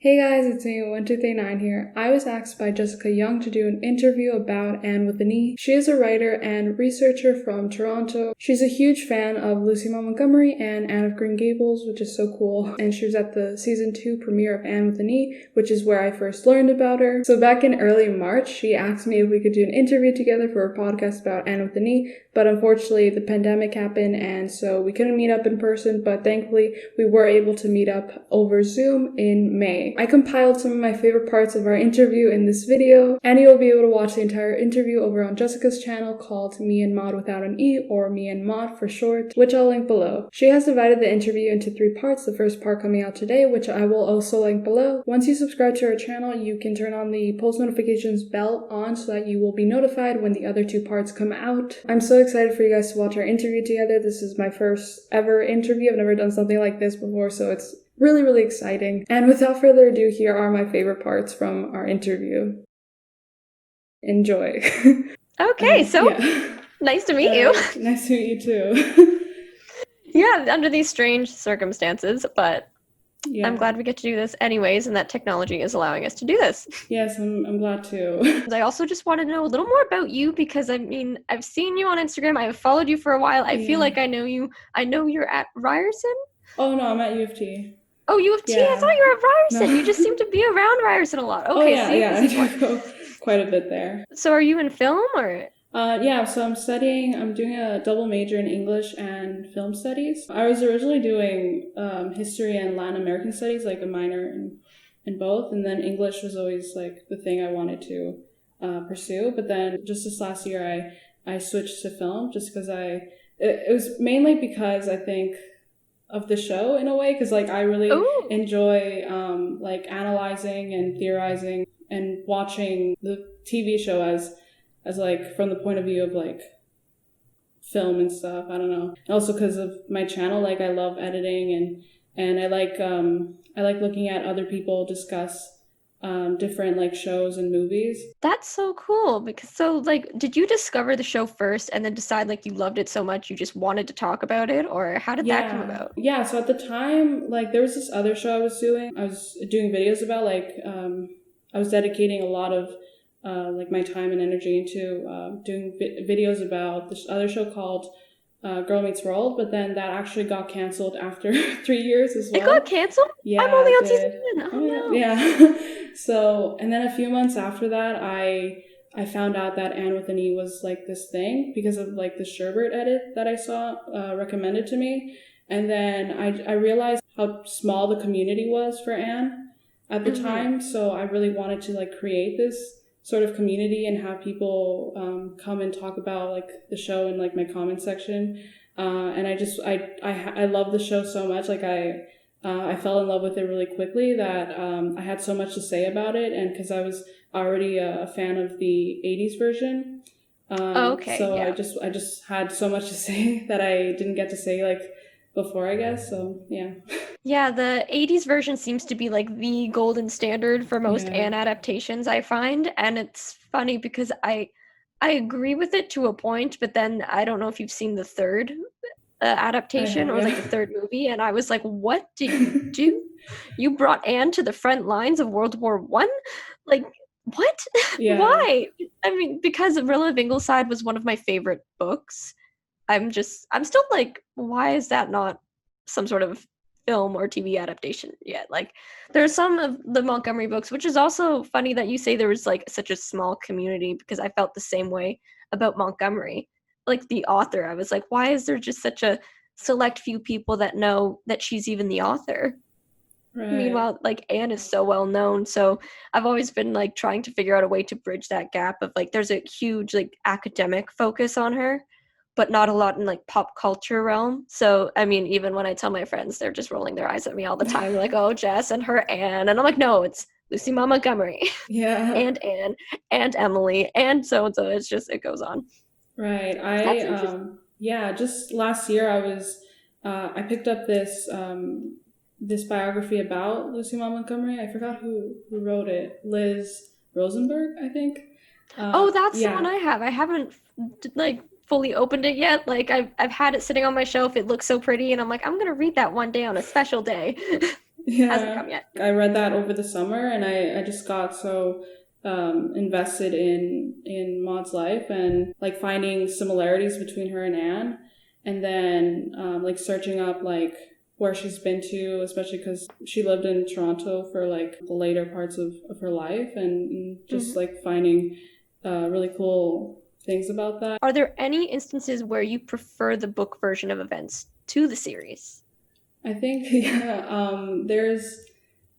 Hey guys, it's AnnewithanE here. I was asked by Jessica Young to do an interview about AnnewithanE. She is a writer and researcher from Toronto. She's a huge fan of Lucy Maud Montgomery and AnneofGreenGables, which is so cool. And she was at the season 2 premiere of AnnewithanE, which is where I first learned about her. So back in early March, she asked me if we could do an interview together for a podcast about AnnewithanE, but unfortunately the pandemic happened and so we couldn't meet up in person, but thankfully we were able to meet up over Zoom in May. I compiled some of my favorite parts of our interview in this video, and you'll be able to watch the entire interview over on Jessica's channel called Me and Maud without an E, or Me and Maud for short, which I'll link below. She has divided the interview into 3 parts, the first part coming out today, which I will also link below. Once you subscribe to our channel, you can turn on the post notifications bell on so that you will be notified when the other 2 parts come out. I'm so excited for you guys to watch our interview together. This is my first ever interview. I've never done something like this before, so it's really, really exciting. And without further ado, here are my favorite parts from our interview. Enjoy. Okay, so nice to meet you. Nice to meet you too. Yeah, under these strange circumstances, but Yeah. I'm glad we get to do this anyways, and that technology is allowing us to do this. Yes, I'm glad too. I also just want to know a little more about you because, I mean, I've seen you on Instagram. I've followed you for a while. I feel like I know you. I know you're at Ryerson. Oh, no, I'm at U of T. Oh, U of T? Yeah. I thought you were at Ryerson. No. You just seem to be around Ryerson a lot. Okay, I do go quite a bit there. So are you in film or? Yeah, so I'm doing a double major in English and film studies. I was originally doing history and Latin American studies, like a minor in both, and then English was always like the thing I wanted to pursue. But then just this last year, I switched to film just because it was mainly because I think of the show in a way, because like I really enjoy like analyzing and theorizing and watching the TV show as like from the point of view of like film and stuff. I don't know. And also because of my channel, like I love editing and I like looking at other people discuss different like shows and movies. That's so cool. Because like, did you discover the show first and then decide like you loved it so much you just wanted to talk about it, or how did that come about? Yeah, so at the time, like there was this other show I was doing videos about, like I was dedicating a lot of like my time and energy into doing videos about this other show called Girl Meets World, but then that actually got canceled after 3 years as well. It got canceled? Yeah, I'm only on season 1. Oh no. Yeah. So, and then a few months after that, I found out that AnnewithanE was like this thing because of like the Sherbert edit that I saw recommended to me. And then I realized how small the community was for Anne at the time. So I really wanted to like create this sort of community and have people come and talk about like the show in like my comment section. And I love the show so much. Like I fell in love with it really quickly that I had so much to say about it, and because I was already a fan of the 80s version. So yeah. I just had so much to say that I didn't get to say like before, I guess. So yeah. Yeah, the 80s version seems to be like the golden standard for most Anne adaptations, I find, and it's funny because I agree with it to a point, but then I don't know if you've seen the third adaptation or like the third movie, and I was like, what did you do? You brought Anne to the front lines of World War I? Like, what? Why? I mean, because Rilla of Ingleside was one of my favorite books. I'm still like, why is that not some sort of film or TV adaptation yet? Like, there's some of the Montgomery books, which is also funny that you say there was like such a small community, because I felt the same way about Montgomery. Like the author, I was like, why is there just such a select few people that know that she's even the author? Right. Meanwhile, like Anne is so well known, so I've always been like trying to figure out a way to bridge that gap of like there's a huge like academic focus on her, but not a lot in like pop culture realm. So I mean, even when I tell my friends, they're just rolling their eyes at me all the time, like, oh, Jess and her Anne, and I'm like, no, it's Lucy Maud Montgomery, and Anne and Emily and so and so. It's just, it goes on. Right. Just last year I picked up this this biography about Lucy Maud Montgomery. I forgot who wrote it. Liz Rosenberg, I think. That's the one I have. I haven't like fully opened it yet. Like I've had it sitting on my shelf. It looks so pretty, and I'm like, I'm gonna read that one day on a special day. Hasn't come yet. I read that over the summer, and I just got so invested in Maud's life and like finding similarities between her and Anne, and then like searching up like where she's been to, especially because she lived in Toronto for like the later parts of her life, and just like finding really cool things about that. Are there any instances where you prefer the book version of events to the series? I think, there's,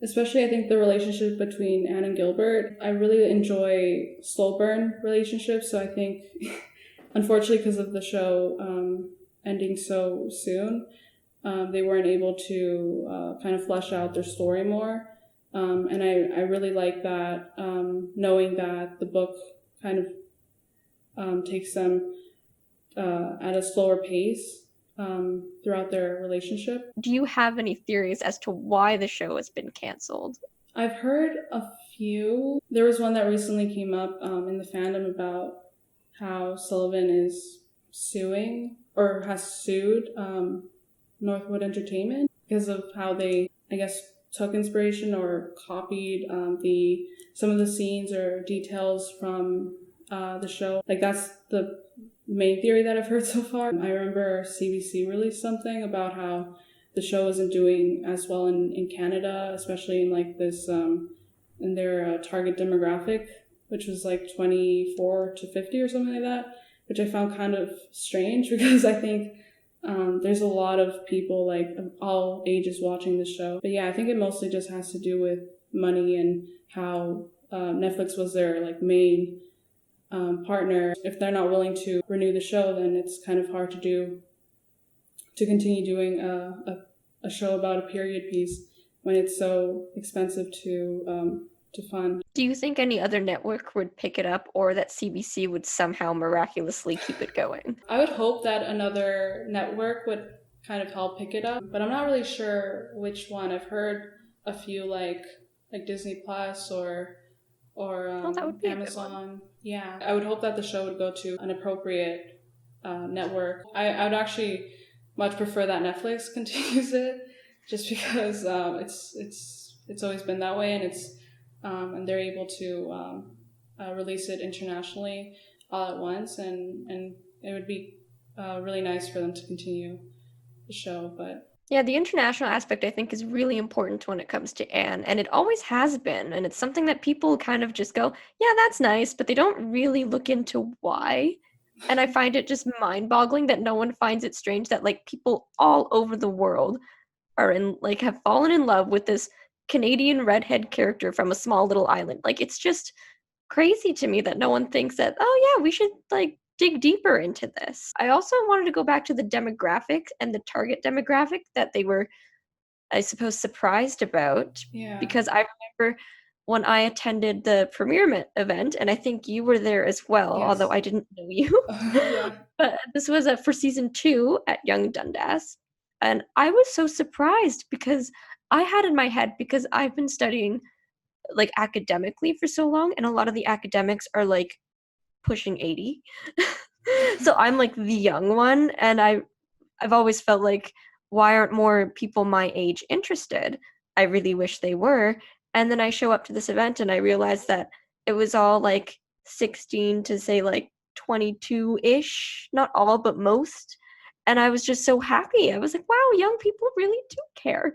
especially I think the relationship between Anne and Gilbert. I really enjoy slow burn relationships, so I think, unfortunately, because of the show ending so soon, they weren't able to kind of flesh out their story more. And I really like that, knowing that the book kind of takes them at a slower pace throughout their relationship. Do you have any theories as to why the show has been canceled? I've heard a few. There was one that recently came up in the fandom about how Sullivan is suing or has sued Northwood Entertainment because of how they, I guess, took inspiration or copied some of the scenes or details from the show. Like, that's the main theory that I've heard so far. I remember CBC released something about how the show isn't doing as well in Canada, especially in like this in their target demographic, which was like 24 to 50 or something like that, which I found kind of strange because I think there's a lot of people like of all ages watching the show. But yeah, I think it mostly just has to do with money and how Netflix was their like main partner. If they're not willing to renew the show, then it's kind of hard to continue doing a show about a period piece when it's so expensive to fund. Do you think any other network would pick it up, or that CBC would somehow miraculously keep it going? I would hope that another network would kind of help pick it up, but I'm not really sure which one. I've heard a few like Disney Plus or that would be Amazon. Yeah, I would hope that the show would go to an appropriate network. I would actually much prefer that Netflix continues it, just because it's always been that way, and it's and they're able to release it internationally all at once, and it would be really nice for them to continue the show. But yeah, the international aspect I think is really important when it comes to Anne, and it always has been, and it's something that people kind of just go, yeah, that's nice, but they don't really look into why. And I find it just mind-boggling that no one finds it strange that like people all over the world are in like have fallen in love with this Canadian redhead character from a small little island. Like, it's just crazy to me that no one thinks that, oh yeah, we should like dig deeper into this. I also wanted to go back to the demographic and the target demographic that they were, I suppose, surprised about. yeah, Because I remember when I attended the premiere event, and I think you were there as well, yes. although I didn't know you. Yeah. But this was for season 2 at Young Dundas. And I was so surprised because I had in my head, because I've been studying like academically for so long, and a lot of the academics are like pushing 80. So I'm like the young one, and I've always felt like, why aren't more people my age interested? I really wish they were. And then I show up to this event and I realized that it was all like 16 to say like 22-ish, not all, but most. And I was just so happy. I was like, wow, young people really do care.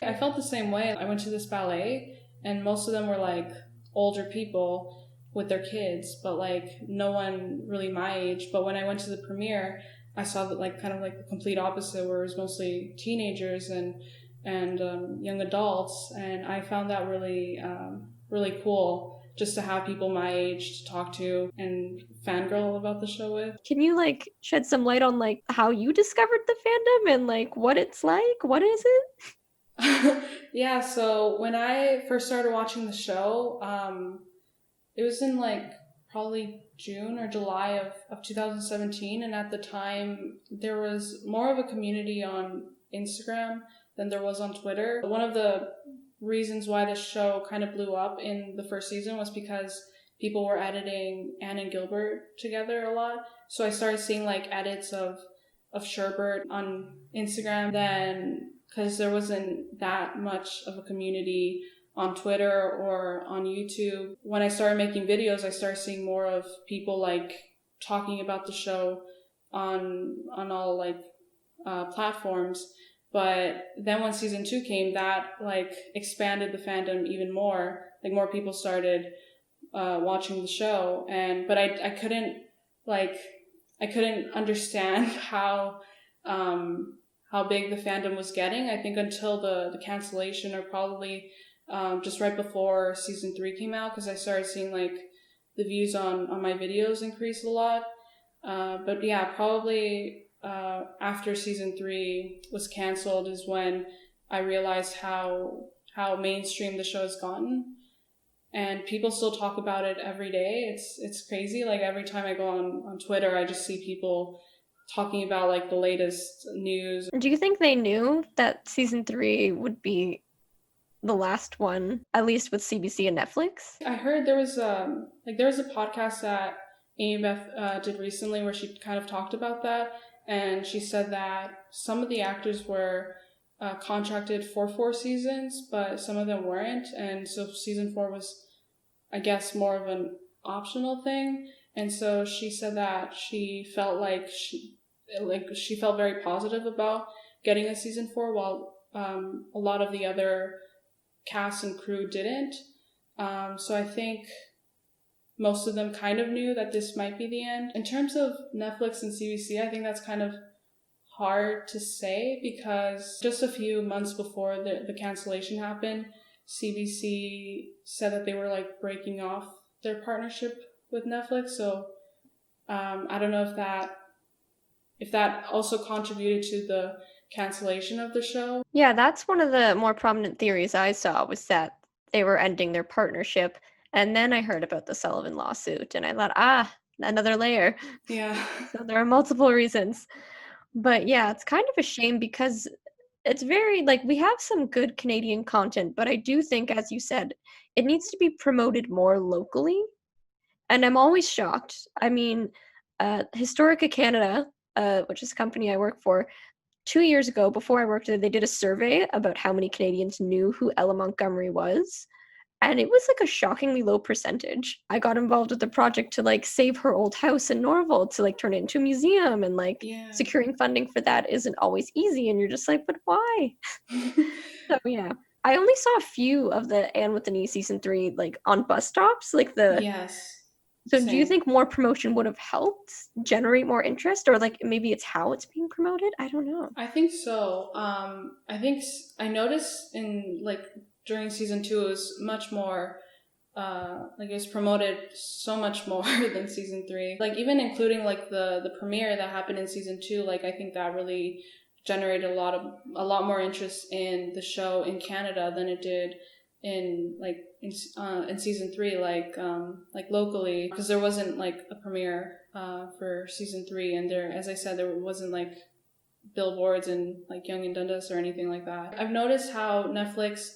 I felt the same way. I went to this ballet, and most of them were like older people with their kids, but like no one really my age. But when I went to the premiere, I saw that like kind of like the complete opposite, where it was mostly teenagers and young adults, and I found that really really cool, just to have people my age to talk to and fangirl about the show with. Can you like shed some light on like how you discovered the fandom and like what it's like? What is it? Yeah, so when I first started watching the show, it was in like probably June or July of 2017, and at the time there was more of a community on Instagram than there was on Twitter. One of the reasons why the show kind of blew up in the first season was because people were editing Anne and Gilbert together a lot. So I started seeing like edits of Sherbert on Instagram. Then because there wasn't that much of a community on Twitter or on YouTube. When I started making videos, I started seeing more of people like talking about the show on all like platforms. But then when season 2 came, that like expanded the fandom even more. Like more people started watching the show, but I couldn't understand how big the fandom was getting. I think until the cancellation, or probably just right before season 3 came out, because I started seeing like the views on my videos increase a lot. But yeah, probably after season 3 was canceled is when I realized how mainstream the show has gotten. And people still talk about it every day. It's crazy. Like every time I go on Twitter, I just see people talking about like the latest news. Do you think they knew that season 3 would be the last one, at least with CBC and Netflix? I heard there was a podcast that AnnewithanE did recently where she kind of talked about that, and she said that some of the actors were contracted for 4 seasons, but some of them weren't, and so season 4 was, I guess, more of an optional thing. And so she said that she felt like she felt very positive about getting a season 4, while a lot of the other cast and crew didn't. So I think most of them kind of knew that this might be the end. In terms of Netflix and CBC, I think that's kind of hard to say, because just a few months before the cancellation happened, CBC said that they were like breaking off their partnership with Netflix. So I don't know if that also contributed to the cancellation of the show. Yeah, that's one of the more prominent theories I saw, was that they were ending their partnership. And then I heard about the Sullivan lawsuit, and I thought, another layer. Yeah. So there are multiple reasons. But yeah, it's kind of a shame, because it's very, like, we have some good Canadian content, but I do think, as you said, it needs to be promoted more locally. And I'm always shocked. I mean, Historica Canada, which is a company I work for, 2 years ago, before I worked there, they did a survey about how many Canadians knew who Ella Montgomery was. And it was like a shockingly low percentage. I got involved with the project to like save her old house in Norval, to like turn it into a museum, and like securing funding for that isn't always easy, and you're just like, but why? So yeah. I only saw a few of the AnnewithanE season 3 like on bus stops, like the Yes. So do you think more promotion would have helped generate more interest, or like maybe it's how it's being promoted? I don't know. I think so. I think I noticed in like during season 2 it was much more like it was promoted so much more than season 3. Like even including like the premiere that happened in season 2, like I think that really generated a lot more interest in the show in Canada than it did in season 3, like locally, because there wasn't like a premiere for season 3, and there, as I said, there wasn't like billboards in like Yonge and Dundas or anything like that. I've noticed how Netflix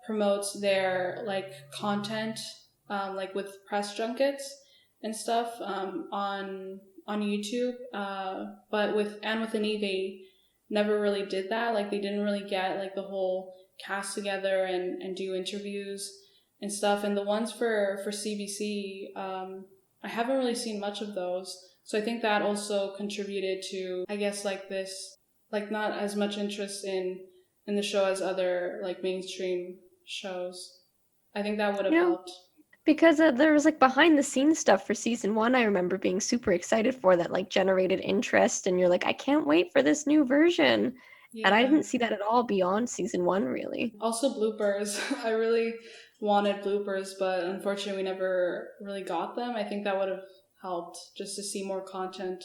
promotes their like content like with press junkets and stuff on YouTube, but with AnnewithanE they never really did that. Like they didn't really get like the whole cast together and do interviews and stuff. And the ones for CBC, I haven't really seen much of those. So I think that also contributed to, I guess, like this, like not as much interest in the show as other like mainstream shows. I think that would have helped. Because there was like behind the scenes stuff for season 1, I remember being super excited for, that like generated interest, and you're like, I can't wait for this new version. Yeah. And I didn't see that at all beyond season 1, really. Also bloopers. I really wanted bloopers, but unfortunately we never really got them. I think that would have helped just to see more content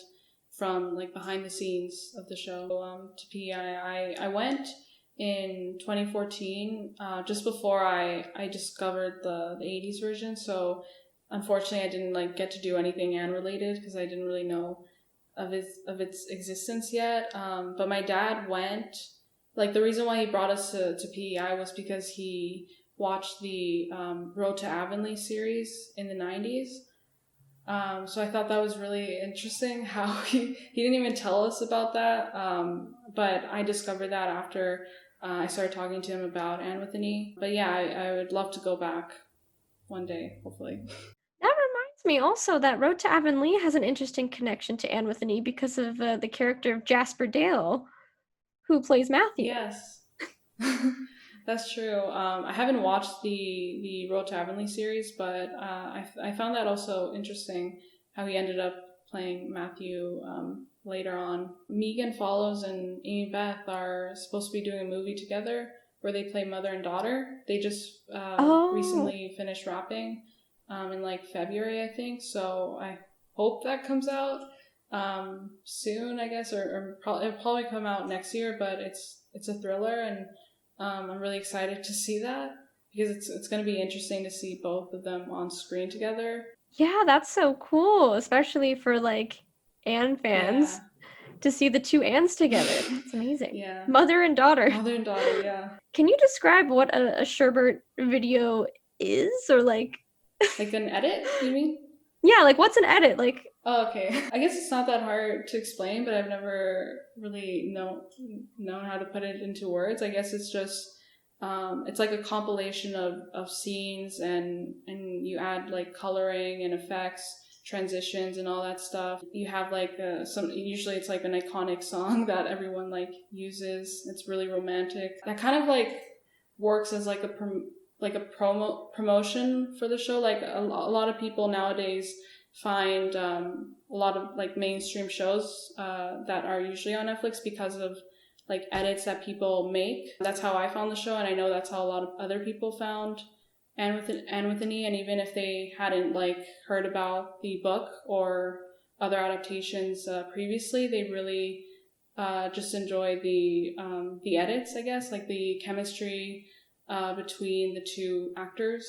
from like behind the scenes of the show. To PEI, I went in 2014, just before I discovered the 80s version. So unfortunately I didn't like get to do anything Anne related, because I didn't really know of its existence yet. But my dad went. Like the reason why he brought us to PEI was because he watched the Road to Avonlea series in the 90s. So I thought that was really interesting how he didn't even tell us about that. But I discovered that after I started talking to him about AnnewithanE. But yeah, I would love to go back one day, hopefully. That reminds me also that Road to Avonlea has an interesting connection to AnnewithanE because of the character of Jasper Dale, who plays Matthew. Yes. That's true. I haven't watched the Road to Avonlea series, but I found that also interesting how he ended up playing Matthew later on. Megan Follows and Amy Beth are supposed to be doing a movie together where they play mother and daughter. They just recently finished wrapping in like February, I think. So I hope that comes out soon, I guess, or it'll probably come out next year. But it's a thriller, and I'm really excited to see that because it's going to be interesting to see both of them on screen together. Yeah, that's so cool, especially for like Anne fans to see the two Annes together. It's amazing. Yeah. Mother and daughter. Mother and daughter, yeah. Can you describe what a Sherbert video is, or like an edit, you mean? Yeah, like what's an edit? Like Oh, okay. I guess it's not that hard to explain, but I've never really known how to put it into words. I guess it's just it's like a compilation of scenes, and you add like coloring and effects, transitions and all that stuff. You have like usually it's like an iconic song that everyone like uses. It's really romantic. That kind of like works as like a promotion for the show. Like a lot of people nowadays find a lot of like mainstream shows that are usually on Netflix because of like edits that people make. That's how I found the show, and I know that's how a lot of other people found AnnewithanE. And even if they hadn't like heard about the book or other adaptations previously, they really just enjoy the edits, I guess, like the chemistry between the two actors.